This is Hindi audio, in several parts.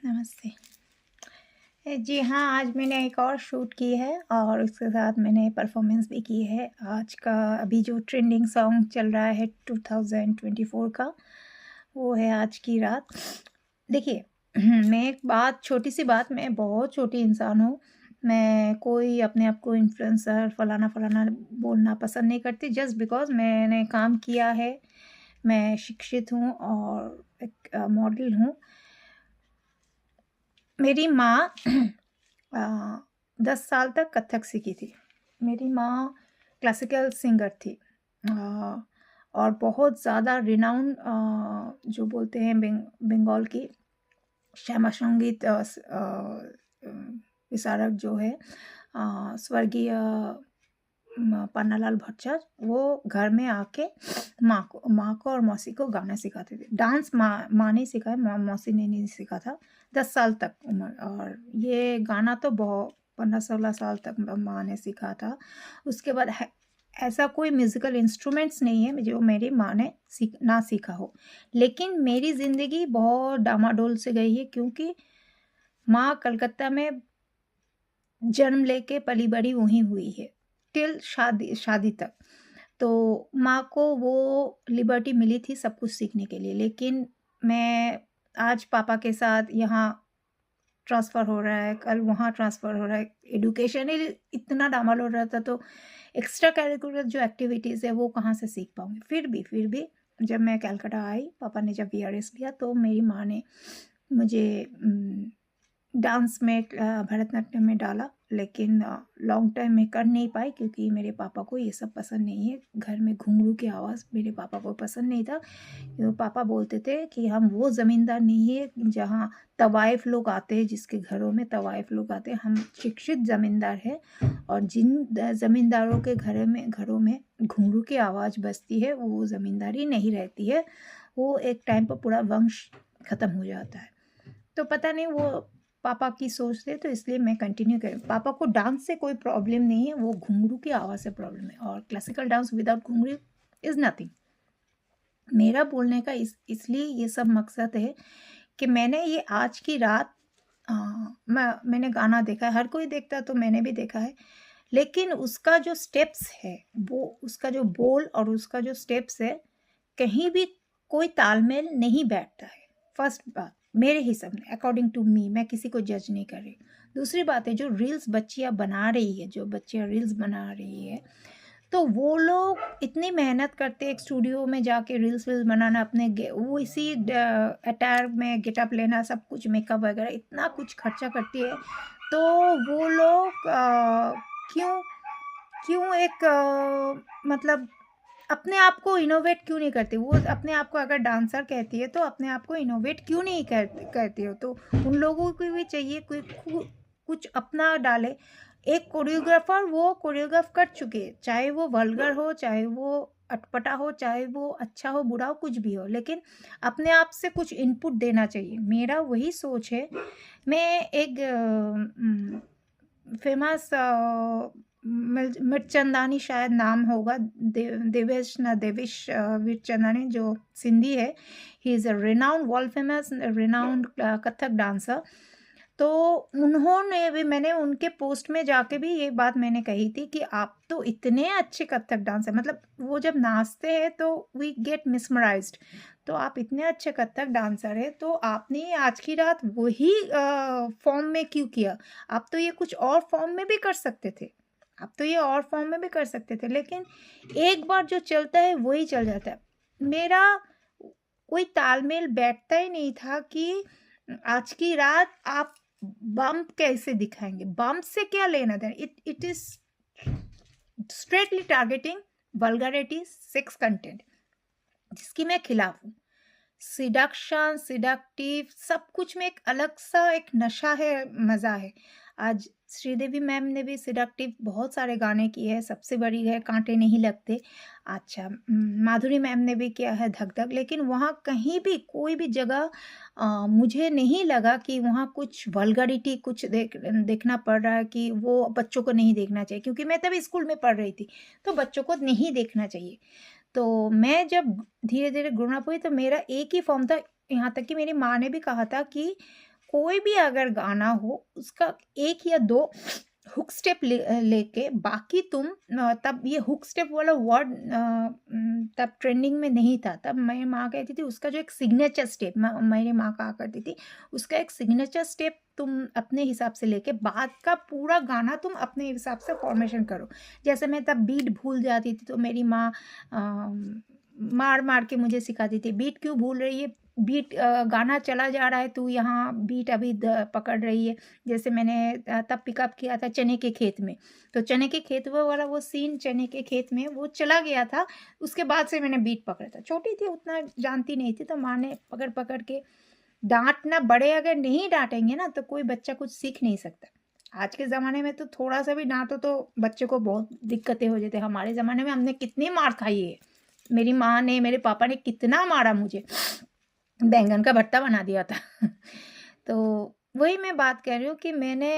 नमस्ते। जी हाँ, आज मैंने एक और शूट की है और उसके साथ मैंने परफ़ॉर्मेंस भी की है। आज का अभी जो ट्रेंडिंग सॉन्ग चल रहा है 2024 का, वो है आज की रात। देखिए, मैं एक बात छोटी-सी बात, मैं बहुत छोटी इंसान हूँ। मैं कोई अपने आप को इन्फ्लुएंसर फलाना-फलाना बोलना पसंद नहीं करती जस्ट बिकॉज़ मैंने काम किया है। मैं शिक्षित हूँ और एक मॉडल हूँ। मेरी माँ 10 साल तक कथक सीखी थी। मेरी माँ क्लासिकल सिंगर थी। और बहुत ज़्यादा रिनाउंड जो बोलते हैं बंगाल की श्यामा संगीत विशारद जो है स्वर्गीय पन्नालाल भट्टाचार्य, वो घर में आके माँ को और मौसी को गाना सिखाते थे। डांस माँ ने सिखाया, मौसी ने नहीं सीखा था। 10 साल तक उम्र, और ये गाना तो बहुत 15-16 साल तक माँ ने सीखा था। उसके बाद ऐसा कोई म्यूज़िकल इंस्ट्रूमेंट्स नहीं है जो मेरी माँ ने ना सीखा हो। लेकिन मेरी ज़िंदगी बहुत डामाडोल से गई है, क्योंकि माँ कलकत्ता में जन्म लेके पली बड़ी वहीं हुई है टिल शादी शादी तक। तो माँ को वो लिबर्टी मिली थी सब कुछ सीखने के लिए। लेकिन मैं आज पापा के साथ यहाँ ट्रांसफ़र हो रहा है, कल वहाँ ट्रांसफ़र हो रहा है। एजुकेशन ही इतना डामाडोल रहता, तो एक्स्ट्रा करिकुलर जो एक्टिविटीज़ है वो कहाँ से सीख पाऊँगी। फिर भी जब मैं कलकत्ता आई, पापा ने जब वीआरएस लिया, तो मेरी माँ ने मुझे डांस में भरतनाट्यम में डाला। लेकिन लॉन्ग टाइम में कर नहीं पाई, क्योंकि मेरे पापा को ये सब पसंद नहीं है। घर में घुंघरू की आवाज़ मेरे पापा को पसंद नहीं था। पापा बोलते थे कि हम वो ज़मींदार नहीं है जहाँ तवाइफ लोग आते हैं, जिसके घरों में तवाइफ लोग आते हैं। हम शिक्षित ज़मींदार हैं, और जिन ज़मींदारों के घरों में घुंघरू की आवाज़ बजती है, वो ज़मींदारी नहीं रहती है। वो एक टाइम पर पूरा वंश ख़त्म हो जाता है। तो पता नहीं वो पापा की सोच थे, तो इसलिए मैं कंटिन्यू करी। पापा को डांस से कोई प्रॉब्लम नहीं है, वो घुंघरू की आवाज़ से प्रॉब्लम है, और क्लासिकल डांस विदाउट घुंघरू इज़ नथिंग। मेरा बोलने का इसलिए ये सब मकसद है कि मैंने ये आज की रात मैंने गाना देखा है, हर कोई देखता है तो मैंने भी देखा है। लेकिन उसका जो स्टेप्स है, वो उसका जो बोल और उसका जो स्टेप्स है, कहीं भी कोई तालमेल नहीं बैठता है। फर्स्ट बात मेरे हिसाब में, अकॉर्डिंग टू मी, मैं किसी को जज नहीं कर रही। दूसरी बात है, जो रील्स बच्चियाँ बना रही है, जो बच्चियाँ रील्स बना रही है, तो वो लोग इतनी मेहनत करते हैं एक स्टूडियो में जाके रील्स वील्स बनाना, अपने वो इसी अटायर में गेटअप लेना, सब कुछ मेकअप वगैरह इतना कुछ खर्चा करती है। तो वो लोग क्यों क्यों एक मतलब अपने आप को इनोवेट क्यों नहीं करती? वो अपने आप को अगर डांसर कहती है, तो अपने आप को इनोवेट क्यों नहीं करती हो? तो उन लोगों को भी चाहिए कोई कुछ अपना डाले। एक कोरियोग्राफर वो कोरियोग्राफ कर चुके हैं, चाहे वो वल्गर हो, चाहे वो अटपटा हो, चाहे वो अच्छा हो, बुरा हो, कुछ भी हो, लेकिन अपने आप से कुछ इनपुट देना चाहिए। मेरा वही सोच है। मैं एक फेमस मिर्चंदानी शायद नाम होगा, देवेश ना देविश मिर्चंदानी, जो सिंधी है। He is a renowned world famous renowned Kathak dancer. तो उन्होंने भी, मैंने उनके पोस्ट में जाके भी ये बात मैंने कही थी कि आप तो इतने अच्छे कथक डांसर, मतलब वो जब नाचते हैं तो वी गेट मिसमराइज्ड। तो आप इतने अच्छे कथक डांसर हैं, तो आपने आज की रात वही फॉर्म में क्यों किया? आप तो ये कुछ और फॉर्म में भी कर सकते थे। आप तो ये और फॉर्म में भी कर सकते थे, लेकिन एक बार जो चलता है वही चल जाता है। मेरा कोई तालमेल बैठता ही नहीं था कि आज की रात आप बम्प कैसे दिखाएँगे? बम्प से क्या लेना देना? It is straightly targeting vulgarity, sex content, जिसकी मैं खिलाफ हूँ। सिडक्शन, सिडक्टिव सब कुछ में एक अलग-सा एक नशा है, मज़ा है। आज श्रीदेवी मैम ने भी सिडक्टिव बहुत सारे गाने किए हैं, सबसे बड़ी है काँटे नहीं लगते। अच्छा, माधुरी मैम ने भी किया है धक धक, लेकिन वहाँ कहीं भी कोई भी जगह मुझे नहीं लगा कि वहाँ कुछ वल्गैरिटी कुछ देखना पड़ रहा है, कि वो बच्चों को नहीं देखना चाहिए, क्योंकि मैं तब स्कूल में पढ़ रही थी, तो बच्चों को नहीं देखना चाहिए। तो मैं जब धीरे-धीरे ग्रोन अप हुई, तो मेरा एक ही फ़ॉर्म था, यहाँ तक कि मेरी माँ ने भी कहा था कि कोई भी अगर गाना हो उसका 1 या 2 हुक स्टेप लेके बाकी तुम तब ये हुक स्टेप वाला वर्ड तब ट्रेंडिंग में नहीं था। तब मेरी माँ कहती थी उसका जो एक सिग्नेचर स्टेप मेरी माँ कहा करती थी, उसका एक सिग्नेचर स्टेप तुम अपने हिसाब से लेके बाद का पूरा गाना तुम अपने हिसाब से फॉर्मेशन करो। जैसे मैं तब बीट भूल जाती थी तो मेरी माँ मार मार के मुझे सिखाती थी, बीट क्यों भूल रही है, बीट गाना चला जा रहा है तू यहाँ बीट अभी पकड़ रही है। जैसे मैंने तब पिकअप किया था चने के खेत में, तो चने के खेत वो वाला वो सीन चने के खेत में वो चला गया था, उसके बाद से मैंने बीट पकड़ा था। छोटी थी उतना जानती नहीं थी, तो माँ ने पकड़ पकड़ के डांटना, बड़े अगर नहीं डांटेंगे ना तो कोई बच्चा कुछ सीख नहीं सकता। आज के ज़माने में तो थोड़ा सा भी डांटो तो बच्चे को बहुत दिक्कतें हो जाती है। हमारे ज़माने में हमने कितनी मार खाई है, मेरी माँ ने मेरे पापा ने कितना मारा मुझे, बैंगन का भरता बना दिया था। तो वही मैं बात कर रही हूँ कि मैंने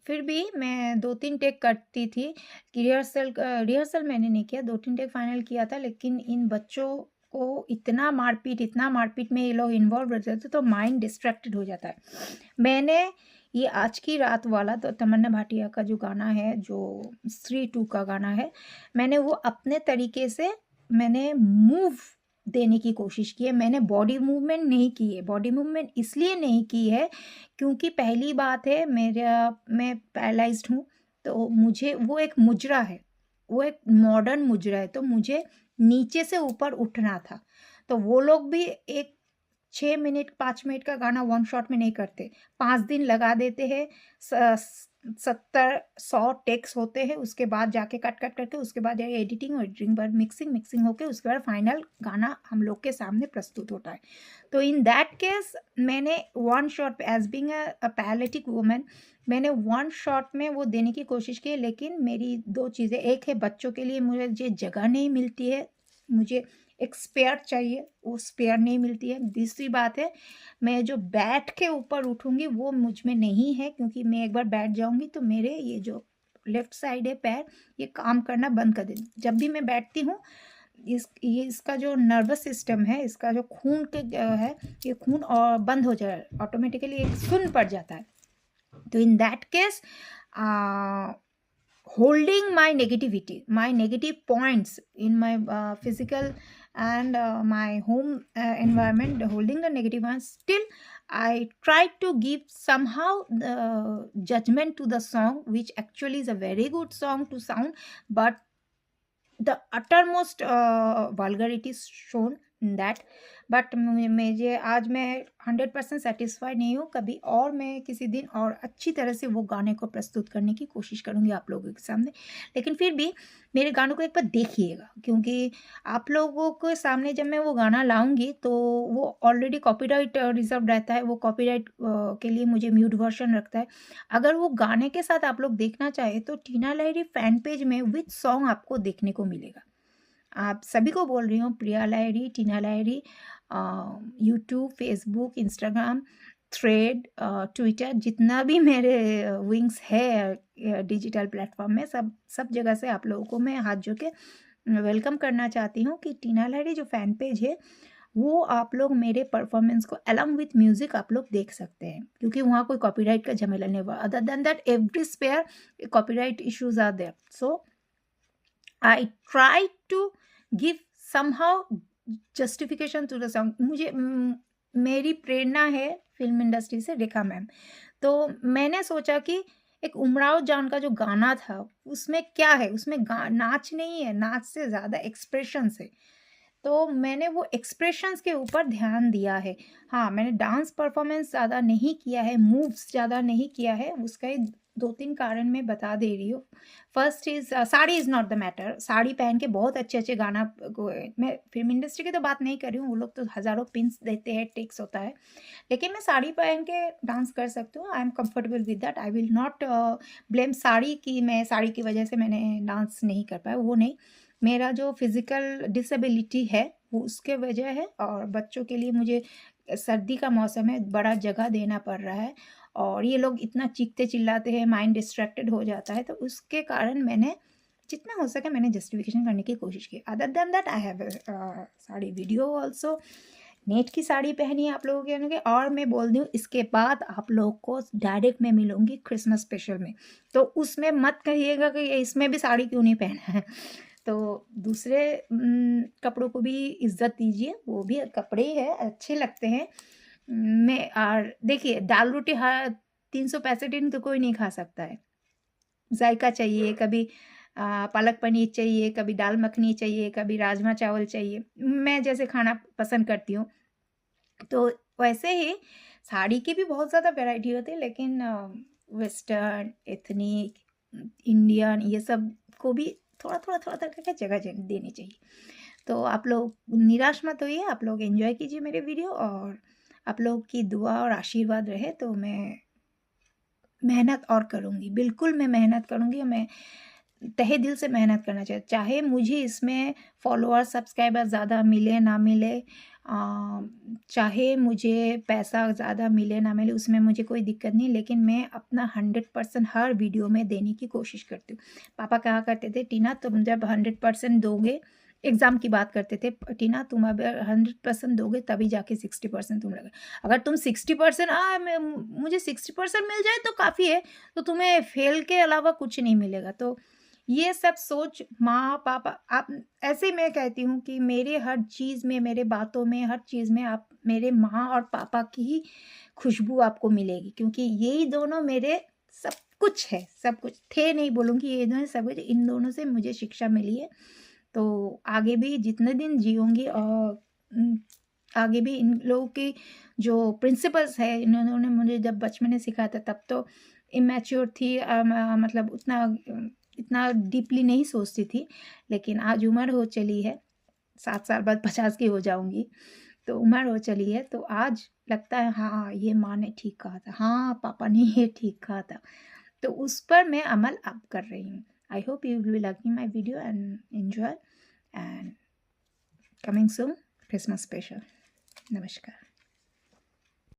फिर भी मैं 2-3 टेक करती थी कि रिहर्सल मैंने नहीं किया, 2-3 टेक फाइनल किया था, लेकिन इन बच्चों को इतना मारपीट में ये लोग इन्वॉल्व हो जाते तो माइंड डिस्ट्रैक्टेड हो जाता है। मैंने ये आज की रात वाला तो तमन्ना भाटिया का जो गाना है, जो स्त्री 2 का गाना है, मैंने वो अपने तरीके से मैंने मूव देने की कोशिश की है। मैंने बॉडी मूवमेंट नहीं की है। बॉडी मूवमेंट इसलिए नहीं की है क्योंकि पहली बात है मैं पैरालाइज्ड हूँ, तो मुझे वो एक मुजरा है, वो एक मॉडर्न मुजरा है, तो मुझे नीचे से ऊपर उठना था। तो वो लोग भी एक 6 मिनट 5 मिनट का गाना वन शॉट में नहीं करते, 5 दिन लगा देते हैं, 70-100 टेक्स होते हैं, उसके बाद जाके कट करके उसके बाद जाके एडिटिंग पर मिक्सिंग होके उसके बाद फाइनल गाना हम लोग के सामने प्रस्तुत होता है। तो इन दैट केस मैंने one shot as being a paralytic women मैंने वन शॉट में वो देने की कोशिश की, लेकिन मेरी 2 चीज़ें, एक है बच्चों के लिए मुझे जगह नहीं मिलती है, मुझे एक स्पेयर चाहिए, वो स्पेयर नहीं मिलती है। दूसरी बात है मैं जो बैठ के ऊपर उठूँगी वो मुझ में नहीं है, क्योंकि मैं एक बार बैठ जाऊँगी तो मेरे ये जो लेफ़्ट साइड है पैर, ये काम करना बंद कर देती। जब भी मैं बैठती हूँ इसका जो नर्वस सिस्टम है, इसका जो खून के है, ये खून और बंद हो जाए ऑटोमेटिकली, एक सुन्न पड़ जाता है। तो in that case holding my negativity, my negative points in my physical and my home environment, holding the negative ones, still I try to give somehow the judgment to the song, which actually is a very good song to sound, but the uttermost vulgarity is shown in that. But मुझे आज मैं 100% सेटिस्फाइड नहीं हूँ। कभी और मैं किसी दिन और अच्छी तरह से वो गाने को प्रस्तुत करने की कोशिश करूँगी आप लोगों के सामने। लेकिन फिर भी मेरे गानों को एक बार देखिएगा, क्योंकि आप लोगों के सामने जब मैं वो गाना लाऊँगी तो वो ऑलरेडी कॉपीराइट रिज़र्व रहता है, वो कॉपीराइट के लिए मुझे म्यूट वर्ज़न रखता है। अगर वो गाने के साथ आप लोग देखना चाहें तो टीना लहरी फ़ैन पेज में विद सॉन्ग आपको देखने को मिलेगा। आप सभी को बोल रही हूँ, Priya Lahari, Tina Lahari, YouTube, Facebook, Instagram, thread, Twitter, जितना भी मेरे विंग्स है डिजिटल प्लेटफॉर्म में, सब जगह से आप लोगों को मैं हाथ जोड़ के वेलकम करना चाहती हूँ कि टीना लहरी जो फ़ैन पेज है वो आप लोग मेरे परफॉर्मेंस को अलॉन्ग विथ म्यूज़िक आप लोग देख सकते हैं, क्योंकि वहाँ कोई कॉपीराइट का झमेला नहीं हुआ। Other than that every spare copyright issues are there, so I try to give somehow justification to the song. मुझे मेरी प्रेरणा है फिल्म इंडस्ट्री से रेखा मैम, तो मैंने सोचा कि एक उमराव जान का जो गाना था उसमें क्या है, उसमें नाच नहीं है, नाच से ज़्यादा एक्सप्रेशंस है, तो मैंने वो एक्सप्रेशंस के ऊपर ध्यान दिया है। हाँ, मैंने डांस परफॉर्मेंस ज़्यादा नहीं किया है, मूव्स ज़्यादा नहीं किया है, उसका 2-3 कारण मैं बता दे रही हूँ। First is sari is not the matter. Sari पहन के बहुत अच्छे-अच्छे गाना को, मैं फिल्म इंडस्ट्री की तो बात नहीं कर रही हूँ, वो लोग तो हज़ारों पिन्स देते हैं, टेक्स होता है। लेकिन मैं साड़ी पहन के डांस कर सकती हूँ, I am comfortable with that. I will not blame sari कि मैं साड़ी की वजह से मैंने डांस नहीं कर पाया, वो नहीं। मेरा जो फिज़िकल डिसेबिलिटी है वो उसके वजह है, और बच्चों के लिए मुझे सर्दी का मौसम है, बड़ा जगह देना पड़ रहा है, और ये लोग इतना चीखते चिल्लाते हैं, माइंड डिस्ट्रैक्टेड हो जाता है, तो उसके कारण मैंने जितना हो सके मैंने जस्टिफिकेशन करने की कोशिश की। Other than that I have sari video also, net की साड़ी पहनी है आप लोगों के होंगे। और मैं बोल दूँ इसके बाद आप लोग को डायरेक्ट मैं मिलूँगी क्रिसमस स्पेशल में, तो उसमें मत कहिएगा कि इसमें भी साड़ी क्यों नहीं पहना है। तो दूसरे कपड़ों को भी इज़्ज़त दीजिए, वो भी कपड़े ही है, अच्छे लगते हैं। मैं और देखिए दाल रोटी हर 365 दिन तो कोई नहीं खा सकता है। जायका चाहिए, कभी पालक पनीर चाहिए, कभी दाल मखनी चाहिए, कभी राजमा चावल चाहिए। मैं जैसे खाना पसंद करती हूँ, तो वैसे ही साड़ी की भी बहुत ज़्यादा वैरायटी होती है, लेकिन वेस्टर्न, एथनिक, इंडियन ये सब को भी थोड़ा-थोड़ा करके जगह देनी चाहिए। तो आप लोग निराश मत होइए, आप लोग एन्जॉय कीजिए मेरे वीडियो, और आप लोग की दुआ और आशीर्वाद रहे तो मैं मेहनत और करूँगी। बिल्कुल मैं मेहनत करूँगी, मैं तहे दिल से मेहनत करना चाहिए। चाहे मुझे इसमें फॉलोअर्स, सब्सक्राइबर ज़्यादा मिले ना मिले, चाहे मुझे पैसा ज़्यादा मिले ना मिले, उसमें मुझे कोई दिक्कत नहीं, लेकिन मैं अपना 100% हर वीडियो में देने की कोशिश करती हूँ। पापा कहा करते थे, टीना तुम जब 100% दोगे, एग्ज़ाम की बात करते थे, टीना तुम अब 100% दोगे तभी जाके 60% तुम लगे। अगर तुम 60% मुझे 60% मिल जाए तो काफ़ी है, तो तुम्हें फेल के अलावा कुछ नहीं मिलेगा। तो ये सब सोच माँ पापा, आप ऐसे मैं कहती हूँ कि मेरे हर चीज़ में, मेरे बातों में, हर चीज़ में आप मेरे माँ और पापा की ही खुशबू आपको मिलेगी, क्योंकि यही दोनों मेरे सब कुछ है, सब कुछ थे नहीं बोलूँगी, ये दोनों सब कुछ, इन दोनों से मुझे शिक्षा मिली है। तो आगे भी जितने दिन जीऊँगी और आगे भी इन लोगों की जो प्रिंसिपल्स है, इन्होंने मुझे जब बचपन में सिखाया था तब तो इमैच्योर थी, मतलब इतना डीपली नहीं सोचती थी, लेकिन आज उम्र हो चली है, 7 साल बाद 50 की हो जाऊँगी, तो उम्र हो चली है, तो आज लगता है हाँ, ये माँ ने ठीक कहा था, हाँ, पापा ने ये ठीक कहा था। तो उस पर मैं अमल अब कर रही हूँ। I hope you will be liking my video and enjoy, and coming soon Christmas special. नमस्कार।